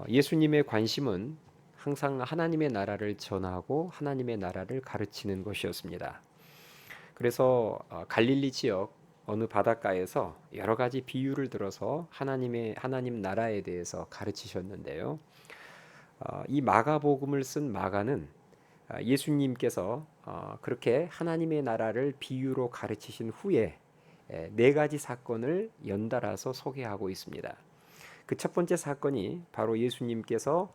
예수님의 관심은 항상 하나님의 나라를 전하고 하나님의 나라를 가르치는 것이었습니다. 그래서 갈릴리 지역 어느 바닷가에서 여러 가지 비유를 들어서 하나님 나라에 대해서 가르치셨는데요. 이 마가복음을 쓴 마가는 예수님께서 그렇게 하나님의 나라를 비유로 가르치신 후에 네 가지 사건을 연달아서 소개하고 있습니다. 그 첫 번째 사건이 바로 예수님께서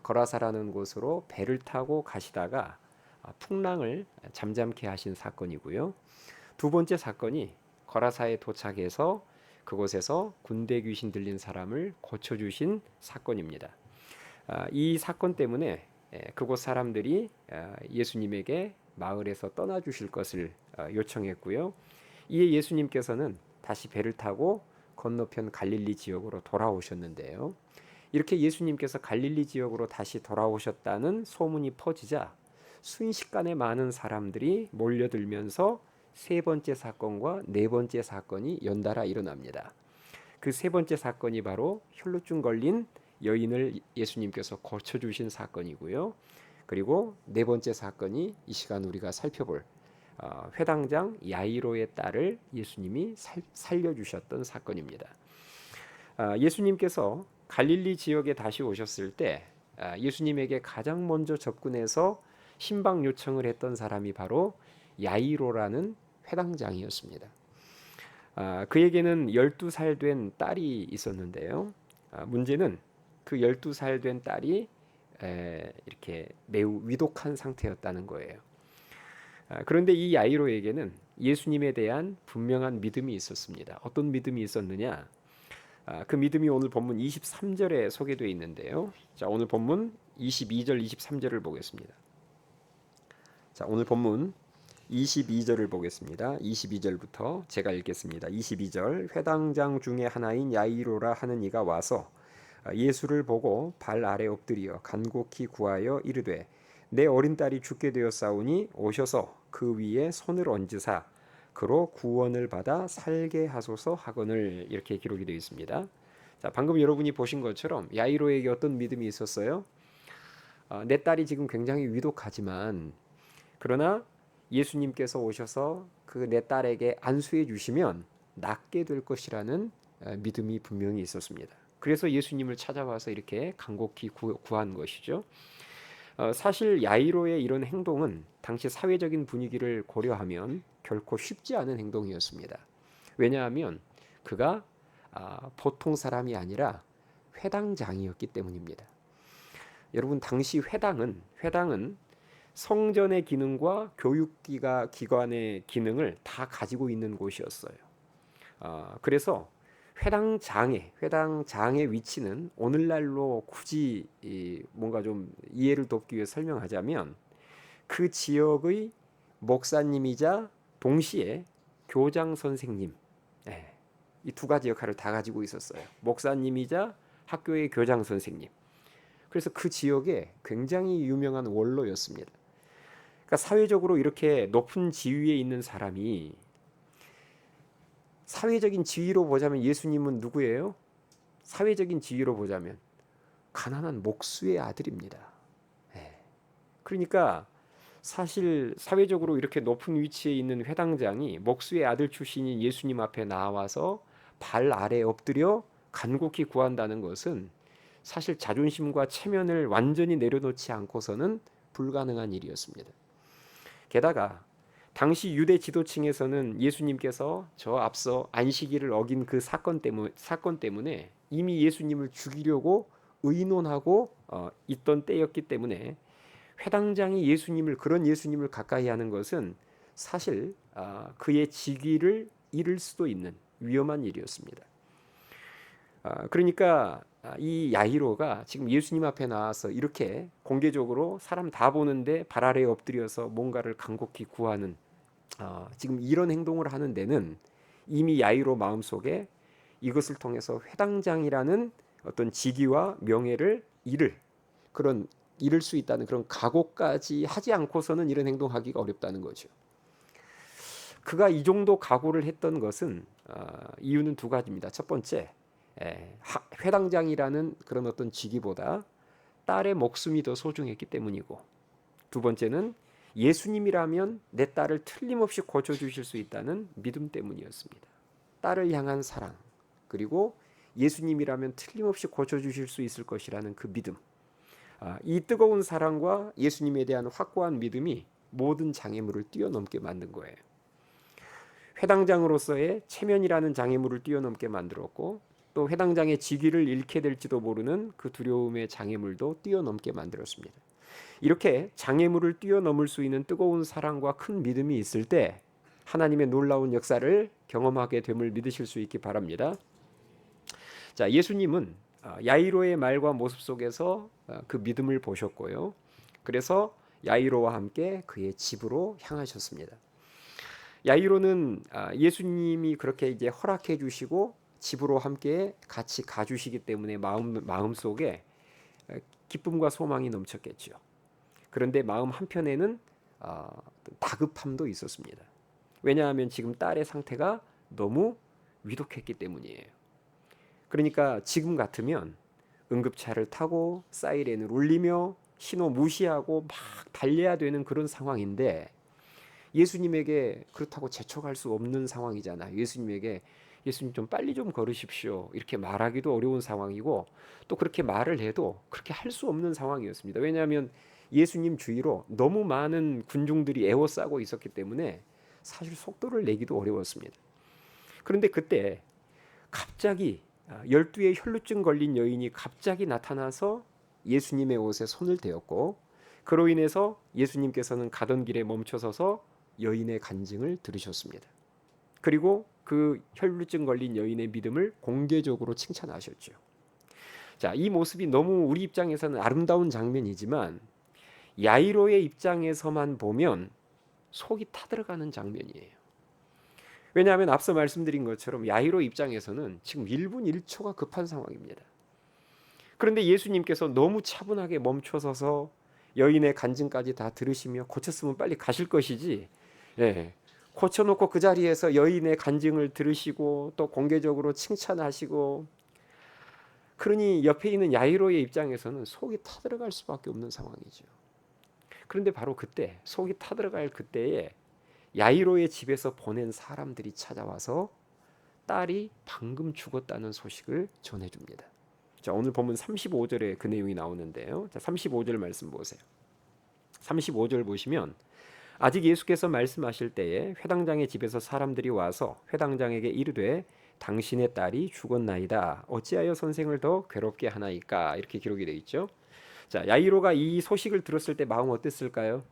거라사라는 곳으로 배를 타고 가시다가 풍랑을 잠잠케 하신 사건이고요. 두 번째 사건이 거라사에 도착해서 그곳에서 군대 귀신 들린 사람을 고쳐주신 사건입니다. 이 사건 때문에 그곳 사람들이 예수님에게 마을에서 떠나 주실 것을 요청했고요. 이에 예수님께서는 다시 배를 타고 건너편 갈릴리 지역으로 돌아오셨는데요. 이렇게 예수님께서 갈릴리 지역으로 다시 돌아오셨다는 소문이 퍼지자 순식간에 많은 사람들이 몰려들면서 세 번째 사건과 네 번째 사건이 연달아 일어납니다. 그 세 번째 사건이 바로 혈루증 걸린 여인을 예수님께서 고쳐주신 사건이고요. 그리고 네 번째 사건이 이 시간 우리가 살펴볼 회당장 야이로의 딸을 예수님이 살려주셨던 사건입니다. 예수님께서 갈릴리 지역에 다시 오셨을 때 예수님에게 가장 먼저 접근해서 신방 요청을 했던 사람이 바로 야이로라는 회당장이었습니다. 그에게는 12살 된 딸이 있었는데요. 문제는 그 12살 된 딸이 이렇게 매우 위독한 상태였다는 거예요. 그런데 이 야이로에게는 예수님에 대한 분명한 믿음이 있었습니다. 어떤 믿음이 있었느냐? 그 믿음이 오늘 본문 23절에 소개되어 있는데요. 자, 오늘 본문 22절, 23절을 보겠습니다. 자, 오늘 본문 22절을 보겠습니다. 22절부터 제가 읽겠습니다. 22절 회당장 중에 하나인 야이로라 하는 이가 와서 예수를 보고 발 아래 엎드려 간곡히 구하여 이르되 내 어린 딸이 죽게 되었사오니 오셔서 그 위에 손을 얹으사 그로 구원을 받아 살게 하소서 하거늘 이렇게 기록이 되어 있습니다. 자, 방금 여러분이 보신 것처럼 야이로에게 어떤 믿음이 있었어요? 내 딸이 지금 굉장히 위독하지만 그러나 예수님께서 오셔서 그 내 딸에게 안수해 주시면 낫게 될 것이라는 믿음이 분명히 있었습니다. 그래서 예수님을 찾아와서 이렇게 간곡히 구한 것이죠. 사실 야이로의 이런 행동은 당시 사회적인 분위기를 고려하면 결코 쉽지 않은 행동이었습니다. 왜냐하면 그가 보통 사람이 아니라 회당장이었기 때문입니다. 여러분 당시 회당은 성전의 기능과 교육기관의 기능을 다 가지고 있는 곳이었어요. 그래서 회당장의 위치는 오늘날로 굳이 뭔가 좀 이해를 돕기 위해 설명하자면 그 지역의 목사님이자 동시에 교장 선생님, 이 두 가지 역할을 다 가지고 있었어요. 목사님이자 학교의 교장 선생님. 그래서 그 지역에 굉장히 유명한 원로였습니다. 그러니까 사회적으로 이렇게 높은 지위에 있는 사람이 사회적인 지위로 보자면 예수님은 누구예요? 사회적인 지위로 보자면 가난한 목수의 아들입니다. 그러니까 사실 사회적으로 이렇게 높은 위치에 있는 회당장이 목수의 아들 출신인 예수님 앞에 나와서 발 아래 엎드려 간곡히 구한다는 것은 사실 자존심과 체면을 완전히 내려놓지 않고서는 불가능한 일이었습니다. 게다가 당시 유대 지도층에서는 예수님께서 저 앞서 안식일을 어긴 그 사건 때문에 이미 예수님을 죽이려고 의논하고 있던 때였기 때문에 회당장이 그런 예수님을 가까이 하는 것은 사실 그의 직위를 잃을 수도 있는 위험한 일이었습니다. 그러니까 이 야이로가 지금 예수님 앞에 나와서 이렇게 공개적으로 사람 다 보는데 발 아래에 엎드려서 뭔가를 간곡히 구하는 지금 이런 행동을 하는 데는 이미 야이로 마음속에 이것을 통해서 회당장이라는 어떤 직위와 명예를 잃을 수 있다는 그런 각오까지 하지 않고서는 이런 행동하기가 어렵다는 거죠. 그가 이 정도 각오를 했던 것은 이유는 두 가지입니다. 첫 번째, 회당장이라는 그런 어떤 직위보다 딸의 목숨이 더 소중했기 때문이고, 두 번째는 예수님이라면 내 딸을 틀림없이 고쳐주실 수 있다는 믿음 때문이었습니다. 딸을 향한 사랑, 그리고 예수님이라면 틀림없이 고쳐주실 수 있을 것이라는 그 믿음, 이 뜨거운 사랑과 예수님에 대한 확고한 믿음이 모든 장애물을 뛰어넘게 만든 거예요. 회당장으로서의 체면이라는 장애물을 뛰어넘게 만들었고, 또 회당장의 직위를 잃게 될지도 모르는 그 두려움의 장애물도 뛰어넘게 만들었습니다. 이렇게 장애물을 뛰어넘을 수 있는 뜨거운 사랑과 큰 믿음이 있을 때 하나님의 놀라운 역사를 경험하게 됨을 믿으실 수 있기 바랍니다. 자, 예수님은 야이로의 말과 모습 속에서 그 믿음을 보셨고요. 그래서 야이로와 함께 그의 집으로 향하셨습니다. 야이로는 예수님이 그렇게 이제 허락해 주시고 집으로 함께 같이 가주시기 때문에 마음 속에 기쁨과 소망이 넘쳤겠죠. 그런데 마음 한편에는 다급함도 있었습니다. 왜냐하면 지금 딸의 상태가 너무 위독했기 때문이에요. 그러니까 지금 같으면 응급차를 타고 사이렌을 울리며 신호 무시하고 막 달려야 되는 그런 상황인데, 예수님에게 그렇다고 재촉할 수 없는 상황이잖아요. 예수님 좀 빨리 좀 걸으십시오, 이렇게 말하기도 어려운 상황이고, 또 그렇게 말을 해도 그렇게 할 수 없는 상황이었습니다. 왜냐하면 예수님 주위로 너무 많은 군중들이 에워싸고 있었기 때문에 사실 속도를 내기도 어려웠습니다. 그런데 그때 갑자기 12의 혈루증 걸린 여인이 갑자기 나타나서 예수님의 옷에 손을 대었고, 그로 인해서 예수님께서는 가던 길에 멈춰서서 여인의 간증을 들으셨습니다. 그리고 그 혈루증 걸린 여인의 믿음을 공개적으로 칭찬하셨죠. 자, 이 모습이 너무 우리 입장에서는 아름다운 장면이지만 야이로의 입장에서만 보면 속이 타들어가는 장면이에요. 왜냐하면 앞서 말씀드린 것처럼 야이로 입장에서는 지금 1분 1초가 급한 상황입니다. 그런데 예수님께서 너무 차분하게 멈춰서서 여인의 간증까지 다 들으시며 고쳤으면 빨리 가실 것이지, 고쳐놓고 그 자리에서 여인의 간증을 들으시고 또 공개적으로 칭찬하시고, 그러니 옆에 있는 야이로의 입장에서는 속이 타들어갈 수밖에 없는 상황이죠. 그런데 바로 그때, 속이 타들어갈 그때에 야이로의 집에서 보낸 사람들이 찾아와서 딸이 방금 죽었다는 소식을 전해줍니다. 자, 오늘 본문 35절에 그 내용이 나오는데요. 자, 35절 말씀 보세요. 35절 보시면, 아직 예수께서 말씀하실 때에 회당장의 집에서 사람들이 와서 회당장에게 이르되 당신의 딸이 죽었나이다. 어찌하여 선생을 더 괴롭게 하나이까? 이렇게 기록이 되어 있죠. 자, 야이로가 이 소식을 들었을 때 마음 어땠을까요?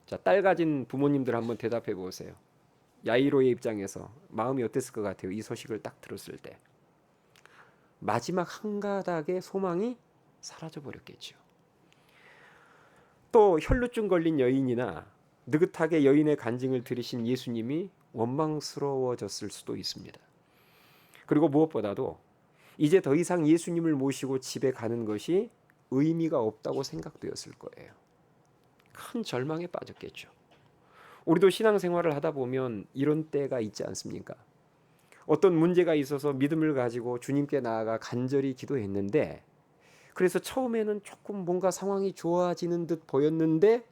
자, 딸 가진 부모님들 한번 대답해 보세요. 야이로의 입장에서 마음이 어땠을 것 같아요? 이 소식을 딱 들었을 때 마지막 한 가닥의 소망이 사라져 버렸겠죠. 또 혈루증 걸린 여인이나 느긋하게 여인의 간증을 들으신 예수님이 원망스러워졌을 수도 있습니다. 그리고 무엇보다도 이제 더 이상 예수님을 모시고 집에 가는 것이 의미가 없다고 생각되었을 거예요. 큰 절망에 빠졌겠죠. 우리도 신앙생활을 하다 보면 이런 때가 있지 않습니까? 어떤 문제가 있어서 믿음을 가지고 주님께 나아가 간절히 기도했는데, 그래서 처음에는 조금 뭔가 상황이 좋아지는 듯 보였는데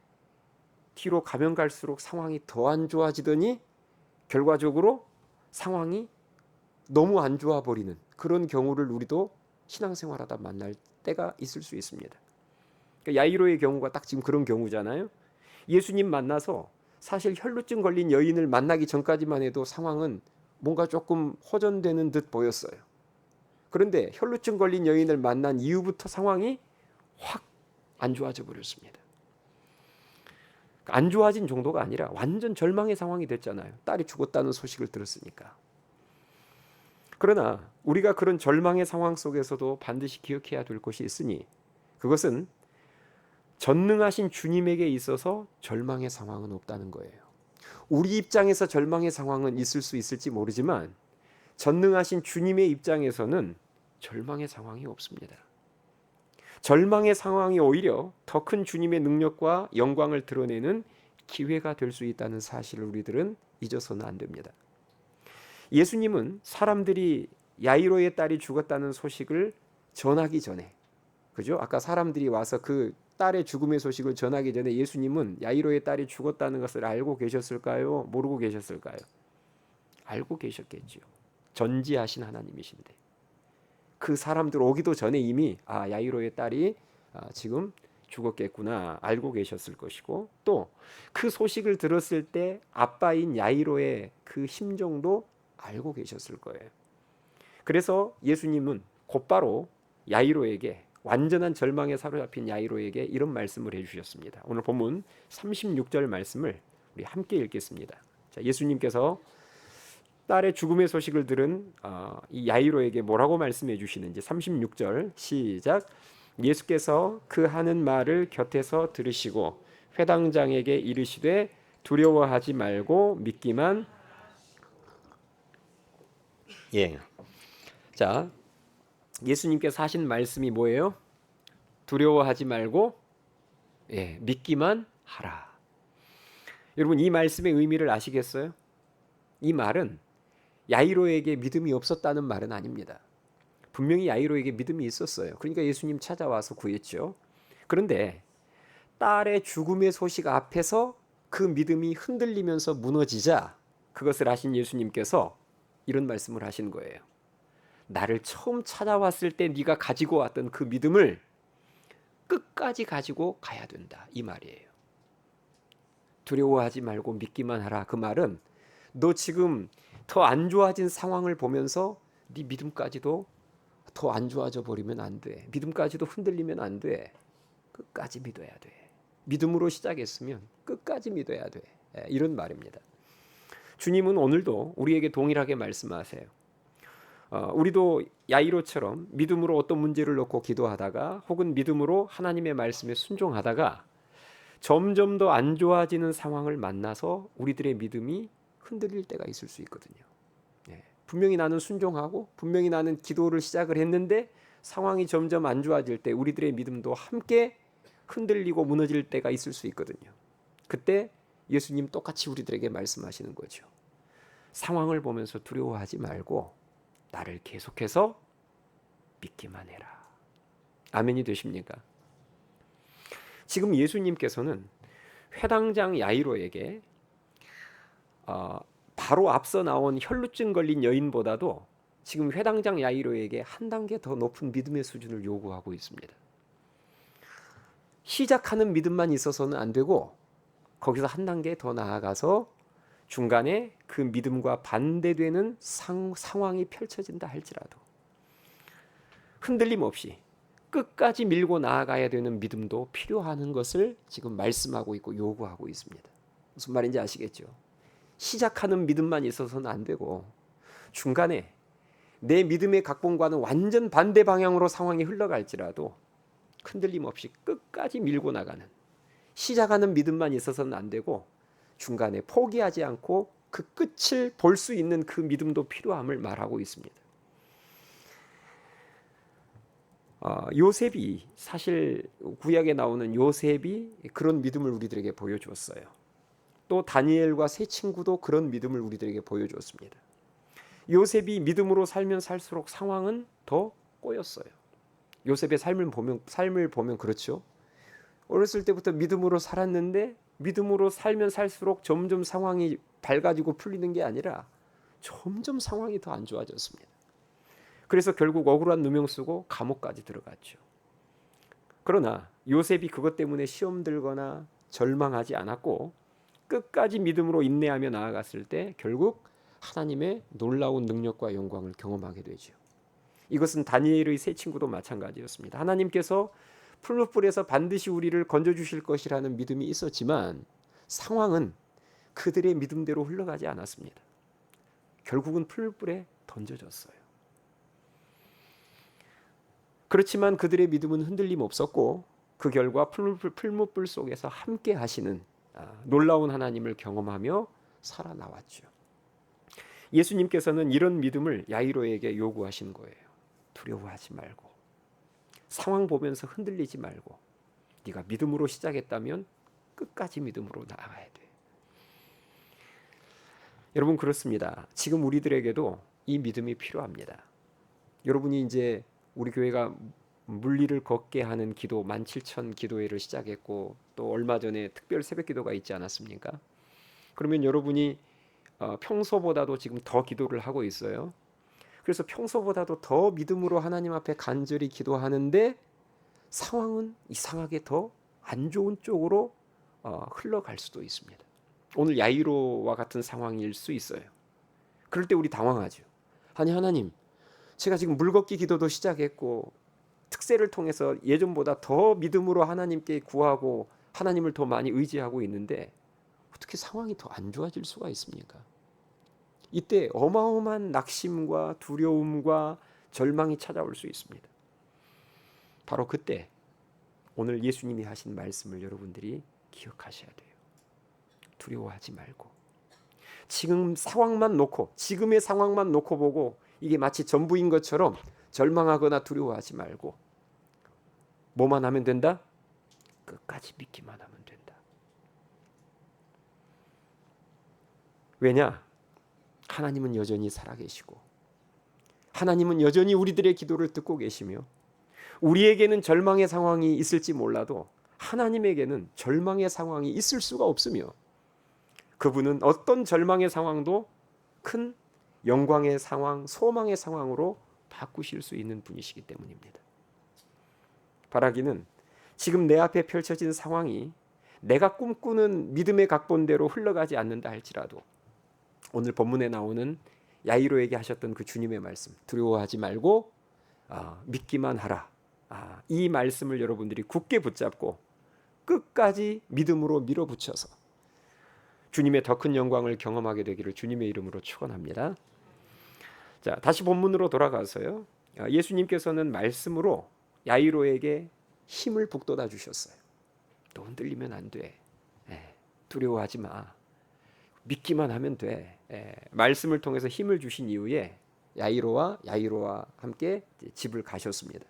뒤로 가면 갈수록 상황이 더 안 좋아지더니 결과적으로 상황이 너무 안 좋아 버리는 그런 경우를 우리도 신앙생활하다 만날 때가 있을 수 있습니다. 그러니까 야이로의 경우가 딱 지금 그런 경우잖아요. 예수님 만나서 사실 혈루증 걸린 여인을 만나기 전까지만 해도 상황은 뭔가 조금 호전되는 듯 보였어요. 그런데 혈루증 걸린 여인을 만난 이후부터 상황이 확 안 좋아져 버렸습니다. 안 좋아진 정도가 아니라 완전 절망의 상황이 됐잖아요. 딸이 죽었다는 소식을 들었으니까. 그러나 우리가 그런 절망의 상황 속에서도 반드시 기억해야 될 것이 있으니, 그것은 전능하신 주님에게 있어서 절망의 상황은 없다는 거예요. 우리 입장에서 절망의 상황은 있을 수 있을지 모르지만 전능하신 주님의 입장에서는 절망의 상황이 없습니다. 절망의 상황이 오히려 더 큰 주님의 능력과 영광을 드러내는 기회가 될 수 있다는 사실을 우리들은 잊어서는 안 됩니다. 예수님은 사람들이 야이로의 딸이 죽었다는 소식을 전하기 전에, 그죠? 아까 사람들이 와서 그 딸의 죽음의 소식을 전하기 전에 예수님은 야이로의 딸이 죽었다는 것을 알고 계셨을까요? 모르고 계셨을까요? 알고 계셨겠지요. 전지하신 하나님이신데 그 사람들 오기도 전에 이미 야이로의 딸이 지금 죽었겠구나 알고 계셨을 것이고, 또 그 소식을 들었을 때 아빠인 야이로의 그 심정도 알고 계셨을 거예요. 그래서 예수님은 곧바로 야이로에게, 완전한 절망에 사로잡힌 야이로에게 이런 말씀을 해주셨습니다. 오늘 본문 36절 말씀을 우리 함께 읽겠습니다. 자, 예수님께서 딸의 죽음의 소식을 들은 이 야이로에게 뭐라고 말씀해 주시는지 36절 시작. 예수께서 그 하는 말을 곁에서 들으시고 회당장에게 이르시되 두려워하지 말고 믿기만. 예. 자, 예수님께서 하신 말씀이 뭐예요? 두려워하지 말고 믿기만 하라. 여러분, 이 말씀의 의미를 아시겠어요? 이 말은 야이로에게 믿음이 없었다는 말은 아닙니다. 분명히 야이로에게 믿음이 있었어요. 그러니까 예수님 찾아와서 구했죠. 그런데 딸의 죽음의 소식 앞에서 그 믿음이 흔들리면서 무너지자 그것을 아신 예수님께서 이런 말씀을 하신 거예요. 나를 처음 찾아왔을 때 네가 가지고 왔던 그 믿음을 끝까지 가지고 가야 된다, 이 말이에요. 두려워하지 말고 믿기만 하라. 그 말은 너 지금 더 안 좋아진 상황을 보면서 네 믿음까지도 더 안 좋아져 버리면 안 돼. 믿음까지도 흔들리면 안 돼. 끝까지 믿어야 돼. 믿음으로 시작했으면 끝까지 믿어야 돼. 이런 말입니다. 주님은 오늘도 우리에게 동일하게 말씀하세요. 우리도 야이로처럼 믿음으로 어떤 문제를 놓고 기도하다가 혹은 믿음으로 하나님의 말씀에 순종하다가 점점 더 안 좋아지는 상황을 만나서 우리들의 믿음이 흔들릴 때가 있을 수 있거든요. 분명히 나는 순종하고 분명히 나는 기도를 시작을 했는데 상황이 점점 안 좋아질 때 우리들의 믿음도 함께 흔들리고 무너질 때가 있을 수 있거든요. 그때 예수님 똑같이 우리들에게 말씀하시는 거죠. 상황을 보면서 두려워하지 말고 나를 계속해서 믿기만 해라. 아멘이 되십니까? 지금 예수님께서는 회당장 야이로에게 바로 앞서 나온 혈루증 걸린 여인보다도 지금 회당장 야이로에게 한 단계 더 높은 믿음의 수준을 요구하고 있습니다. 시작하는 믿음만 있어서는 안 되고 거기서 한 단계 더 나아가서 중간에 그 믿음과 반대되는 상황이 펼쳐진다 할지라도 흔들림 없이 끝까지 밀고 나아가야 되는 믿음도 필요하는 것을 지금 말씀하고 있고 요구하고 있습니다. 무슨 말인지 아시겠죠? 시작하는 믿음만 있어서는 안 되고 중간에 내 믿음의 각본과는 완전 반대 방향으로 상황이 흘러갈지라도 흔들림 없이 끝까지 밀고 나가는, 시작하는 믿음만 있어서는 안 되고 중간에 포기하지 않고 그 끝을 볼 수 있는 그 믿음도 필요함을 말하고 있습니다. 요셉이, 사실 구약에 나오는 요셉이 그런 믿음을 우리들에게 보여주었어요. 또 다니엘과 세 친구도 그런 믿음을 우리들에게 보여주었습니다. 요셉이 믿음으로 살면 살수록 상황은 더 꼬였어요. 요셉의 삶을 보면 그렇죠. 어렸을 때부터 믿음으로 살았는데 믿음으로 살면 살수록 점점 상황이 밝아지고 풀리는 게 아니라 점점 상황이 더 안 좋아졌습니다. 그래서 결국 억울한 누명 쓰고 감옥까지 들어갔죠. 그러나 요셉이 그것 때문에 시험 들거나 절망하지 않았고 끝까지 믿음으로 인내하며 나아갔을 때 결국 하나님의 놀라운 능력과 영광을 경험하게 되죠. 이것은 다니엘의 세 친구도 마찬가지였습니다. 하나님께서 풀무불에서 반드시 우리를 건져주실 것이라는 믿음이 있었지만 상황은 그들의 믿음대로 흘러가지 않았습니다. 결국은 풀무불에 던져졌어요. 그렇지만 그들의 믿음은 흔들림 없었고 그 결과 풀무불 속에서 함께 하시는 놀라운 하나님을 경험하며 살아나왔죠. 예수님께서는 이런 믿음을 야이로에게 요구하신 거예요. 두려워하지 말고, 상황 보면서 흔들리지 말고, 네가 믿음으로 시작했다면 끝까지 믿음으로 나아가야 돼. 여러분, 그렇습니다. 지금 우리들에게도 이 믿음이 필요합니다. 여러분이 이제 우리 교회가 물리를 걷게 하는 기도 17,000 기도회를 시작했고 또 얼마 전에 특별 새벽 기도가 있지 않았습니까? 그러면 여러분이 평소보다도 지금 더 기도를 하고 있어요. 그래서 평소보다도 더 믿음으로 하나님 앞에 간절히 기도하는데 상황은 이상하게 더 안 좋은 쪽으로 흘러갈 수도 있습니다. 오늘 야이로와 같은 상황일 수 있어요. 그럴 때 우리 당황하죠. 아니 하나님, 제가 지금 물걷기 기도도 시작했고 특세를 통해서 예전보다 더 믿음으로 하나님께 구하고 하나님을 더 많이 의지하고 있는데 어떻게 상황이 더 안 좋아질 수가 있습니까? 이때 어마어마한 낙심과 두려움과 절망이 찾아올 수 있습니다. 바로 그때 오늘 예수님이 하신 말씀을 여러분들이 기억하셔야 돼요. 두려워하지 말고 지금 상황만 놓고 지금의 상황만 놓고 보고 이게 마치 전부인 것처럼 절망하거나 두려워하지 말고 뭐만 하면 된다? 끝까지 믿기만 하면 된다. 왜냐? 하나님은 여전히 살아계시고 하나님은 여전히 우리들의 기도를 듣고 계시며 우리에게는 절망의 상황이 있을지 몰라도 하나님에게는 절망의 상황이 있을 수가 없으며 그분은 어떤 절망의 상황도 큰 영광의 상황, 소망의 상황으로 바꾸실 수 있는 분이시기 때문입니다. 바라기는 지금 내 앞에 펼쳐진 상황이 내가 꿈꾸는 믿음의 각본대로 흘러가지 않는다 할지라도 오늘 본문에 나오는 야이로에게 하셨던 그 주님의 말씀, 두려워하지 말고 믿기만 하라. 이 말씀을 여러분들이 굳게 붙잡고 끝까지 믿음으로 밀어붙여서 주님의 더 큰 영광을 경험하게 되기를 주님의 이름으로 축원합니다. 자, 다시 본문으로 돌아가서요. 예수님께서는 말씀으로 야이로에게 힘을 북돋아 주셨어요. 너 흔들리면 안 돼. 두려워하지 마. 믿기만 하면 돼. 말씀을 통해서 힘을 주신 이후에 야이로와 함께 집을 가셨습니다.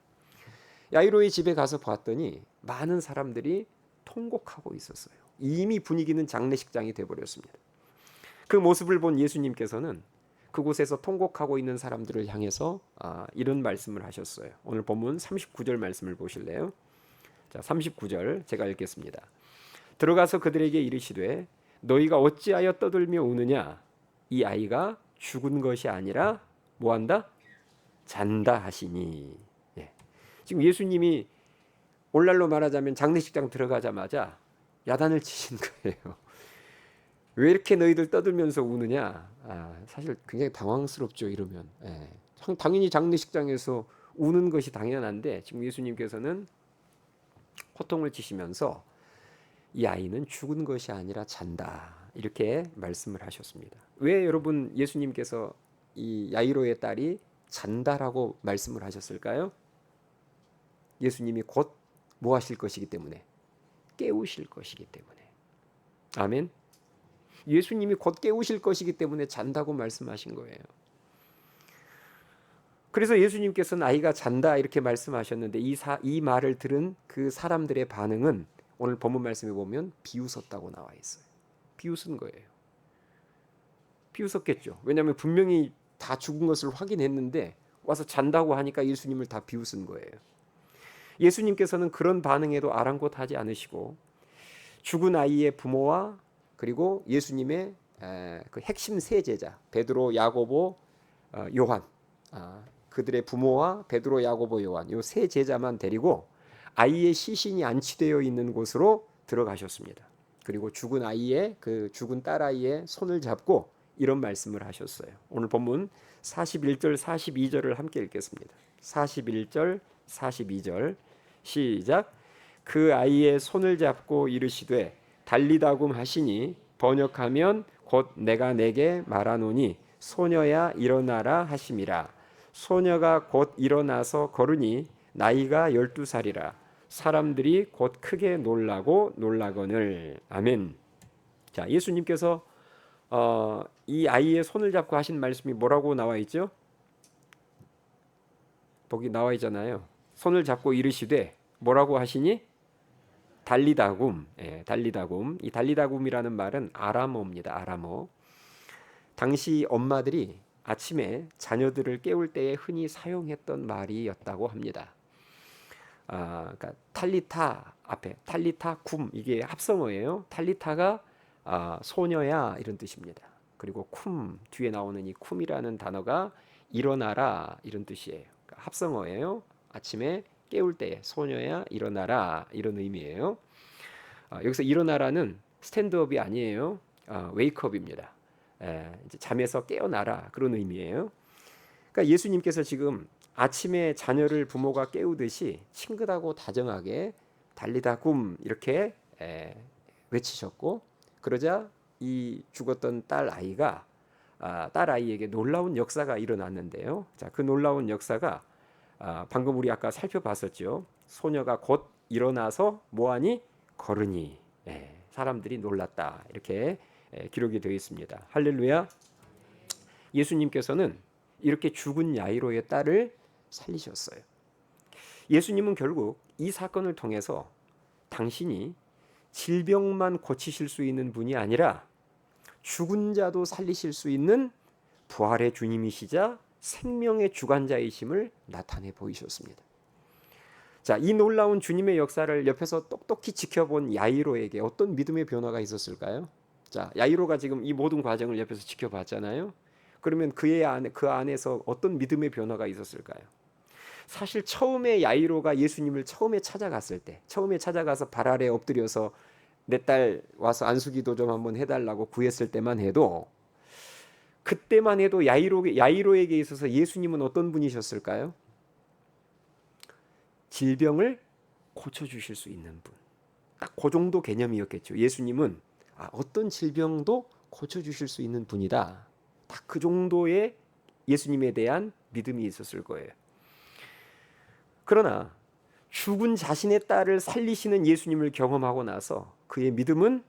야이로의 집에 가서 봤더니 많은 사람들이 통곡하고 있었어요. 이미 분위기는 장례식장이 되어버렸습니다. 그 모습을 본 예수님께서는 그곳에서 통곡하고 있는 사람들을 향해서 이런 말씀을 하셨어요. 오늘 본문 39절 말씀을 보실래요? 자, 39절 제가 읽겠습니다. 들어가서 그들에게 이르시되 너희가 어찌하여 떠들며 우느냐? 이 아이가 죽은 것이 아니라 뭐한다? 잔다 하시니. 지금 예수님이 오늘날로 말하자면 장례식장 들어가자마자 야단을 치신 거예요. 왜 이렇게 너희들 떠들면서 우느냐? 사실 굉장히 당황스럽죠. 이러면 당연히 장례식장에서 우는 것이 당연한데 지금 예수님께서는 호통을 치시면서 이 아이는 죽은 것이 아니라 잔다 이렇게 말씀을 하셨습니다. 왜 여러분 예수님께서 이 야이로의 딸이 잔다라고 말씀을 하셨을까요? 예수님이 곧 뭐 하실 것이기 때문에 깨우실 것이기 때문에. 아멘. 예수님이 곧 깨우실 것이기 때문에 잔다고 말씀하신 거예요. 그래서 예수님께서는 아이가 잔다 이렇게 말씀하셨는데 이 말을 들은 그 사람들의 반응은 오늘 본문 말씀에 보면 비웃었다고 나와 있어요. 비웃은 거예요. 비웃었겠죠. 왜냐하면 분명히 다 죽은 것을 확인했는데 와서 잔다고 하니까 예수님을 다 비웃은 거예요. 예수님께서는 그런 반응에도 아랑곳하지 않으시고 죽은 아이의 부모와 그리고 예수님의 그 핵심 세 제자 베드로, 야고보, 요한 그들의 부모와 베드로, 야고보, 요한 요 세 제자만 데리고 아이의 시신이 안치되어 있는 곳으로 들어가셨습니다. 그리고 죽은 아이의 그 죽은 딸아이의 손을 잡고 이런 말씀을 하셨어요. 오늘 본문 41절 42절을 함께 읽겠습니다. 41절 42절 시작. 그 아이의 손을 잡고 이르시되 달리다굼 하시니 번역하면 곧 내가 내게 말하노니 소녀야 일어나라 하심이라. 소녀가 곧 일어나서 걸으니 나이가 12살이라. 사람들이 곧 크게 놀라고 놀라거늘. 아멘. 자, 예수님께서 이 아이의 손을 잡고 하신 말씀이 뭐라고 나와 있죠? 거기 나와 있잖아요. 손을 잡고 이르시되 뭐라고 하시니? 달리다굼. 달리다굼. 이 달리다굼이라는 말은 아람어입니다. 아람어. 당시 엄마들이 아침에 자녀들을 깨울 때에 흔히 사용했던 말이었다고 합니다. 그러니까 탈리타 앞에 탈리타 쿰 이게 합성어예요. 탈리타가 소녀야 이런 뜻입니다. 그리고 쿰 뒤에 나오는 이 쿰이라는 단어가 일어나라 이런 뜻이에요. 그러니까 합성어예요. 아침에 깨울 때 소녀야 일어나라 이런 의미예요. 여기서 일어나라는 스탠드업이 아니에요. 웨이크업입니다. 이제 잠에서 깨어나라 그런 의미예요. 그러니까 예수님께서 지금 아침에 자녀를 부모가 깨우듯이 친근하고 다정하게 달리다 굼 이렇게 외치셨고, 그러자 이 죽었던 딸 아이에게 놀라운 역사가 일어났는데요. 자, 그 놀라운 역사가 방금 우리 아까 살펴봤었죠. 소녀가 곧 일어나서 뭐하니 걸으니 사람들이 놀랐다 이렇게 기록이 되어 있습니다. 할렐루야. 예수님께서는 이렇게 죽은 야이로의 딸을 살리셨어요. 예수님은 결국 이 사건을 통해서 당신이 질병만 고치실 수 있는 분이 아니라 죽은 자도 살리실 수 있는 부활의 주님이시자 생명의 주관자이심을 나타내 보이셨습니다. 자, 이 놀라운 주님의 역사를 옆에서 똑똑히 지켜본 야이로에게 어떤 믿음의 변화가 있었을까요? 자, 야이로가 지금 이 모든 과정을 옆에서 지켜봤잖아요. 그러면 그 안에서 어떤 믿음의 변화가 있었을까요? 사실 처음에 야이로가 예수님을 처음에 찾아가서 발 아래 엎드려서 내 딸 와서 안수기도 좀 한번 해달라고 구했을 때만 해도, 그때만 해도 야이로에게 있어서 예수님은 어떤 분이셨을까요? 질병을 고쳐주실 수 있는 분. 딱 그 정도 개념이었겠죠. 예수님은 어떤 질병도 고쳐주실 수 있는 분이다. 딱 그 정도의 예수님에 대한 믿음이 있었을 거예요. 그러나 죽은 자신의 딸을 살리시는 예수님을 경험하고 나서 그의 믿음은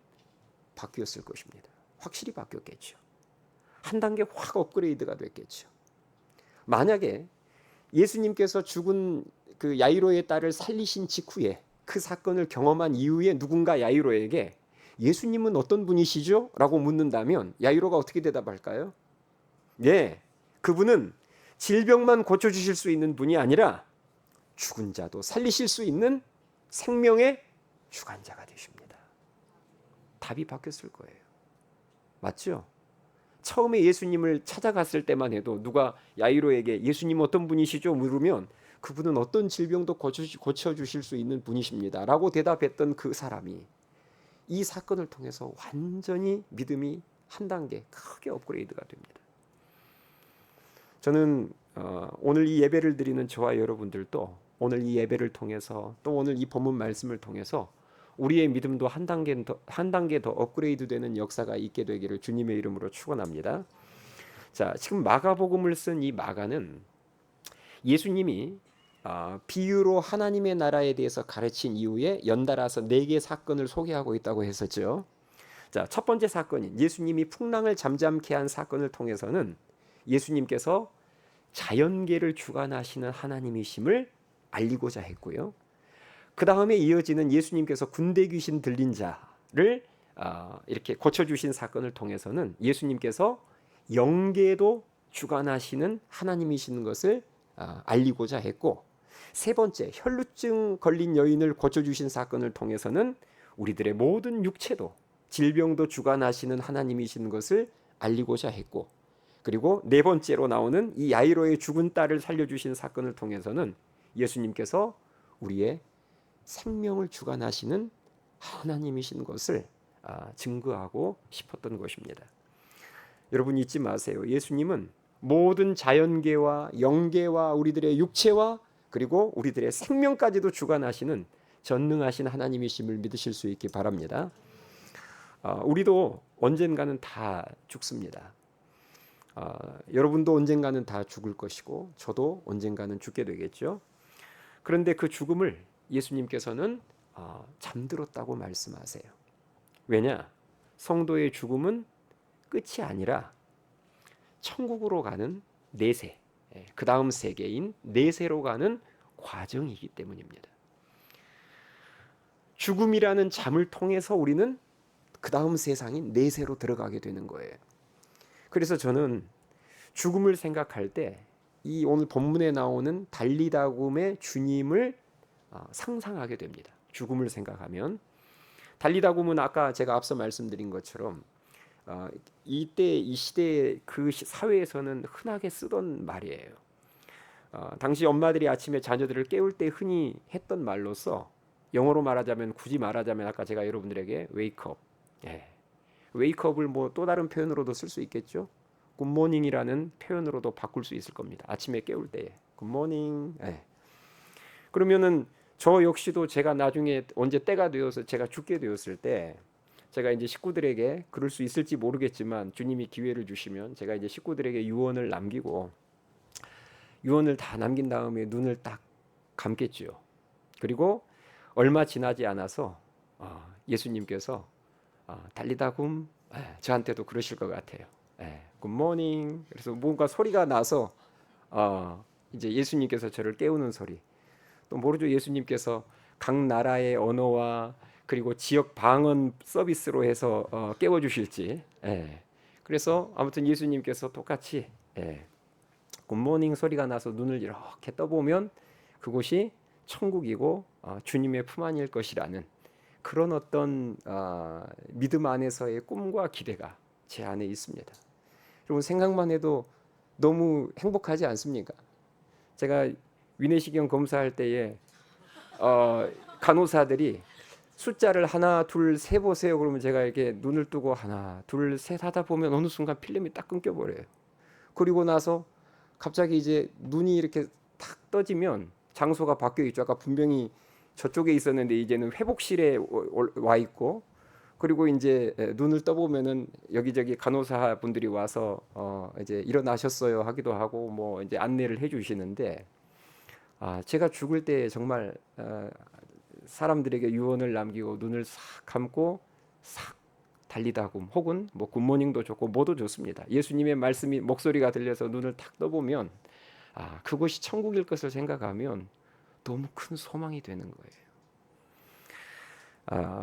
바뀌었을 것입니다. 확실히 바뀌었겠죠. 한 단계 확 업그레이드가 됐겠죠. 만약에 예수님께서 죽은 그 야이로의 딸을 살리신 직후에 그 사건을 경험한 이후에 누군가 야이로에게 예수님은 어떤 분이시죠? 라고 묻는다면 야이로가 어떻게 대답할까요? 네, 그분은 질병만 고쳐주실 수 있는 분이 아니라 죽은 자도 살리실 수 있는 생명의 주관자가 되십니다. 답이 바뀌었을 거예요. 맞죠? 처음에 예수님을 찾아갔을 때만 해도 누가 야이로에게 예수님 어떤 분이시죠? 물으면 그분은 어떤 질병도 고쳐주실 수 있는 분이십니다 라고 대답했던 그 사람이 이 사건을 통해서 완전히 믿음이 한 단계 크게 업그레이드가 됩니다. 저는 오늘 이 예배를 드리는 저와 여러분들도 오늘 이 예배를 통해서 또 오늘 이 본문 말씀을 통해서 우리의 믿음도 한 단계 더 업그레이드 되는 역사가 있게 되기를 주님의 이름으로 축원합니다. 자, 지금 마가복음을 쓴 이 마가는 예수님이 비유로 하나님의 나라에 대해서 가르친 이후에 연달아서 4개 사건을 소개하고 있다고 했었죠. 자, 첫 번째 사건인 예수님이 풍랑을 잠잠케 한 사건을 통해서는 예수님께서 자연계를 주관하시는 하나님이심을 알리고자 했고요. 그 다음에 이어지는 예수님께서 군대 귀신 들린 자를 이렇게 고쳐주신 사건을 통해서는 예수님께서 영계도 주관하시는 하나님이신 것을 알리고자 했고, 세 번째 혈루증 걸린 여인을 고쳐주신 사건을 통해서는 우리들의 모든 육체도 질병도 주관하시는 하나님이신 것을 알리고자 했고, 그리고 네 번째로 나오는 이 야이로의 죽은 딸을 살려주신 사건을 통해서는 예수님께서 우리의 생명을 주관하시는 하나님이신 것을 증거하고 싶었던 것입니다. 여러분 잊지 마세요. 예수님은 모든 자연계와 영계와 우리들의 육체와 그리고 우리들의 생명까지도 주관하시는 전능하신 하나님이심을 믿으실 수 있기 바랍니다. 우리도 언젠가는 다 죽습니다. 여러분도 언젠가는 다 죽을 것이고 저도 언젠가는 죽게 되겠죠. 그런데 그 죽음을 예수님께서는 잠들었다고 말씀하세요. 왜냐? 성도의 죽음은 끝이 아니라 천국으로 가는 내세, 그 다음 세계인 내세로 가는 과정이기 때문입니다. 죽음이라는 잠을 통해서 우리는 그 다음 세상인 내세로 들어가게 되는 거예요. 그래서 저는 죽음을 생각할 때 이 오늘 본문에 나오는 달리다굼의 주님을 상상하게 됩니다. 죽음을 생각하면 달리다굼은 아까 제가 앞서 말씀드린 것처럼 이때 이 시대 그 사회에서는 흔하게 쓰던 말이에요. 당시 엄마들이 아침에 자녀들을 깨울 때 흔히 했던 말로서 영어로 말하자면 굳이 말하자면 아까 제가 여러분들에게 웨이크업, 웨이크업을 뭐 또 다른 표현으로도 쓸 수 있겠죠. 굿모닝이라는 표현으로도 바꿀 수 있을 겁니다. 아침에 깨울 때에 굿모닝. 그러면은 저 역시도 제가 나중에 언제 때가 되어서 제가 죽게 되었을 때 제가 이제 식구들에게 그럴 수 있을지 모르겠지만 주님이 기회를 주시면 제가 이제 식구들에게 유언을 남기고 유언을 다 남긴 다음에 눈을 딱 감겠지요. 그리고 얼마 지나지 않아서 예수님께서 달리다굼 저한테도 그러실 것 같아요. 굿모닝. 그래서 뭔가 소리가 나서 이제 예수님께서 저를 깨우는 소리. 또 모르죠. 예수님께서 각 나라의 언어와 그리고 지역 방언 서비스로 해서 깨워주실지. 그래서 아무튼 예수님께서 똑같이 굿모닝 소리가 나서 눈을 이렇게 떠보면 그곳이 천국이고 주님의 품 안일 것이라는 그런 어떤 믿음 안에서의 꿈과 기대가 제 안에 있습니다. 여러분 생각만 해도 너무 행복하지 않습니까? 제가 위내시경 검사할 때에 간호사들이 숫자를 하나 둘 세 보세요 그러면 제가 이렇게 눈을 뜨고 하나 둘 셋 하다 보면 어느 순간 필름이 딱 끊겨버려요. 그리고 나서 갑자기 이제 눈이 이렇게 탁 떠지면 장소가 바뀌어 있죠. 아까 분명히 저쪽에 있었는데 이제는 회복실에 와 있고, 그리고 이제 눈을 떠보면은 여기저기 간호사 분들이 와서 이제 일어나셨어요 하기도 하고 뭐 이제 안내를 해주시는데, 제가 죽을 때 정말 사람들에게 유언을 남기고 눈을 싹 감고 싹 달리다굼 혹은 뭐 굿모닝도 좋고 뭐도 좋습니다. 예수님의 말씀이 목소리가 들려서 눈을 탁 떠보면 그곳이 천국일 것을 생각하면 너무 큰 소망이 되는 거예요.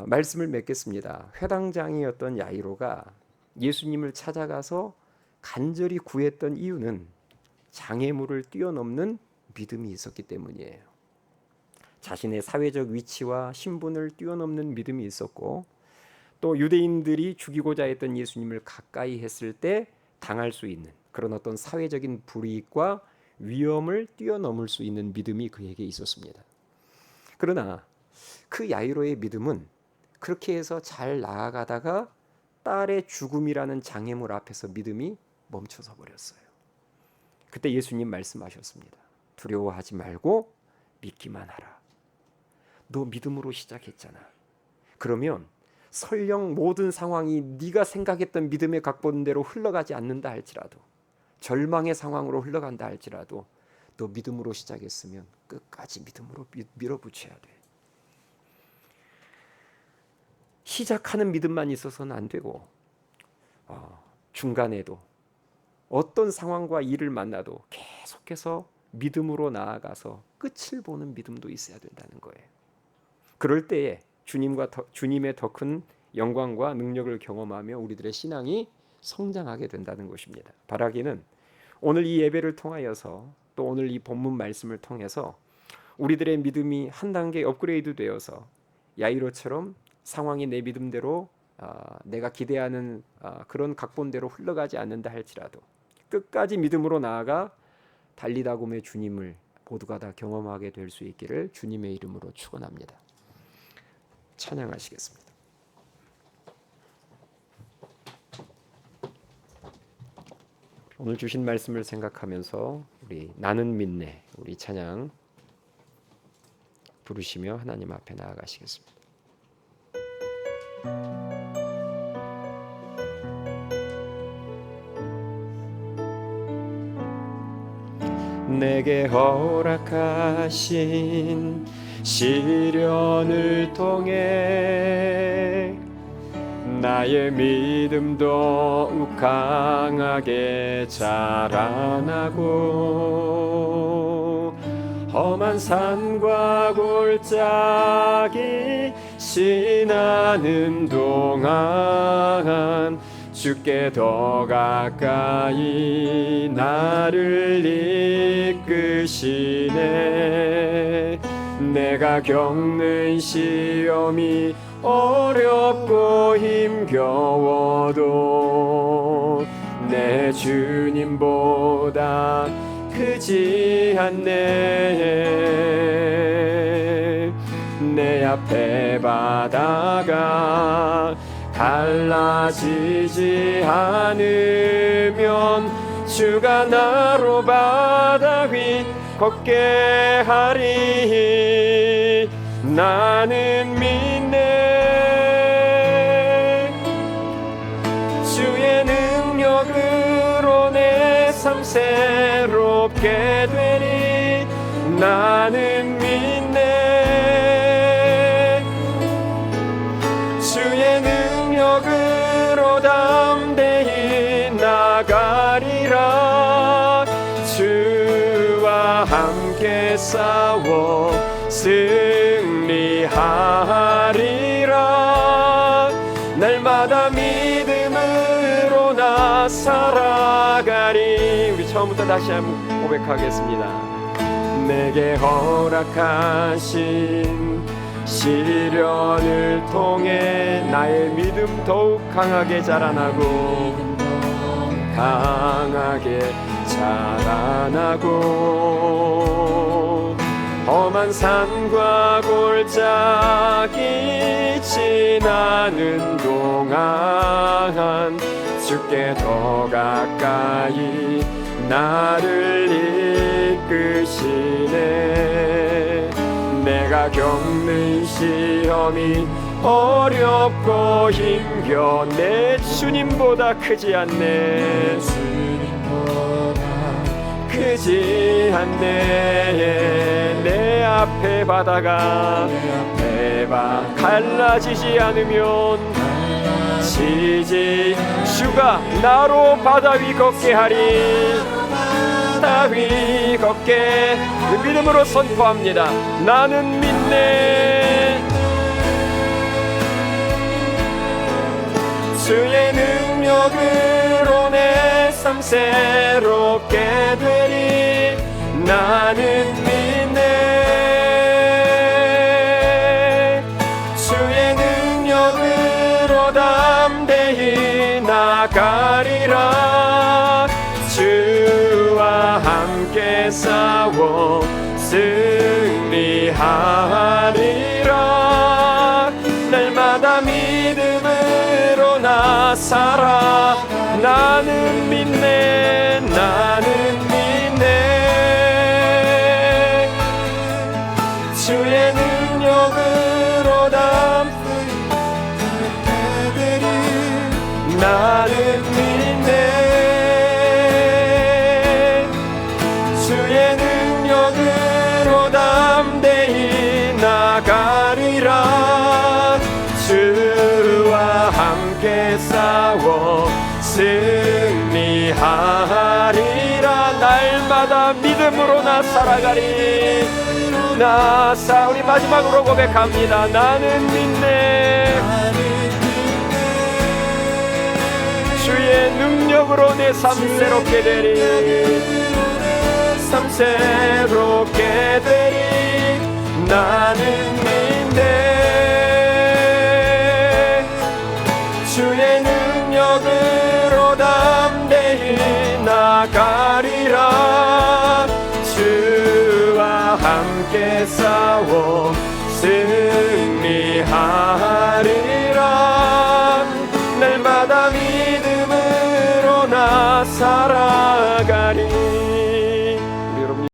말씀을 맺겠습니다. 회당장이었던 야이로가 예수님을 찾아가서 간절히 구했던 이유는 장애물을 뛰어넘는 믿음이 있었기 때문이에요. 자신의 사회적 위치와 신분을 뛰어넘는 믿음이 있었고, 또 유대인들이 죽이고자 했던 예수님을 가까이 했을 때 당할 수 있는 그런 어떤 사회적인 불이익과 위험을 뛰어넘을 수 있는 믿음이 그에게 있었습니다. 그러나 그 야이로의 믿음은 그렇게 해서 잘 나아가다가 딸의 죽음이라는 장애물 앞에서 믿음이 멈춰서 버렸어요. 그때 예수님 말씀하셨습니다. 두려워하지 말고 믿기만 하라. 너 믿음으로 시작했잖아. 그러면 설령 모든 상황이 네가 생각했던 믿음의 각본대로 흘러가지 않는다 할지라도, 절망의 상황으로 흘러간다 할지라도 너 믿음으로 시작했으면 끝까지 믿음으로 밀어붙여야 돼. 시작하는 믿음만 있어서는 안 되고 중간에도 어떤 상황과 일을 만나도 계속해서 믿음으로 나아가서 끝을 보는 믿음도 있어야 된다는 거예요. 그럴 때에 주님의 더 큰 영광과 능력을 경험하며 우리들의 신앙이 성장하게 된다는 것입니다. 바라기는 오늘 이 예배를 통하여서 또 오늘 이 본문 말씀을 통해서 우리들의 믿음이 한 단계 업그레이드 되어서 야이로처럼 상황이 내 믿음대로 내가 기대하는 그런 각본대로 흘러가지 않는다 할지라도 끝까지 믿음으로 나아가 달리다굼의 주님을 모두가 다 경험하게 될 수 있기를 주님의 이름으로 축원합니다. 찬양하시겠습니다. 오늘 주신 말씀을 생각하면서 우리 나는 믿네 우리 찬양 부르시며 하나님 앞에 나아가시겠습니다. 내게 허락하신 시련을 통해 나의 믿음 더욱 강하게 자라나고 험한 산과 골짜기 지나는 동안 주께 더 가까이 나를 이끄시네. 내가 겪는 시험이 어렵고 힘겨워도 내 주님보다 크지 않네. 내 앞에 바다가 갈라지지 않으면 주가 나로 바다 위 걷게 하리. 나는 믿네. 주의 능력으로 내 삶 새롭게 되리. 나는 믿네. 주의 능력으로 담대히 나가리라. 주와 함께 싸워 승리하리라. 날마다 믿음으로 나 살아가리. 우리 처음부터 다시 한번 고백하겠습니다. 내게 허락하신 시련을 통해 나의 믿음 더욱 강하게 자라나고 강하게 자라나고 험한 산과 골짜기 지나는 동안 주께 더 가까이 나를 이끄시네. 내가 겪는 시험이 어렵고 힘겨 내 주님보다 크지 않네. 크지 않네. 내 앞에 바다가 갈라지지 않으면 지지 주가 나로 바다 위 걷게 하리. 바다 위 걷게 믿음으로 선포합니다. 나는 믿네. 주의 능력으로 내 삶 새롭게 되리. 나는 믿네. 주의 능력으로 담대히 나가리라. 주와 함께 싸워 승리하리라. 날마다 믿음으로 나 살아. 나는 믿네. 나는 믿네. 주의 능력으로 담대히 나는 믿네. 주의 능력으로 담대히 나가리라. 주와 함께 싸워 승리하리라. 날마다 믿음으로 나 살아가리. 우리 마지막으로 고백합니다. 나는 믿네. 주의 능력으로 내 삶 새롭게 되리. 삶 새롭게 되리. 나는 믿네. 주의 능력으로 담대히 나가리라. 주와 함께 싸워 승리하리라. 날마다 믿음으로 나 살아가리.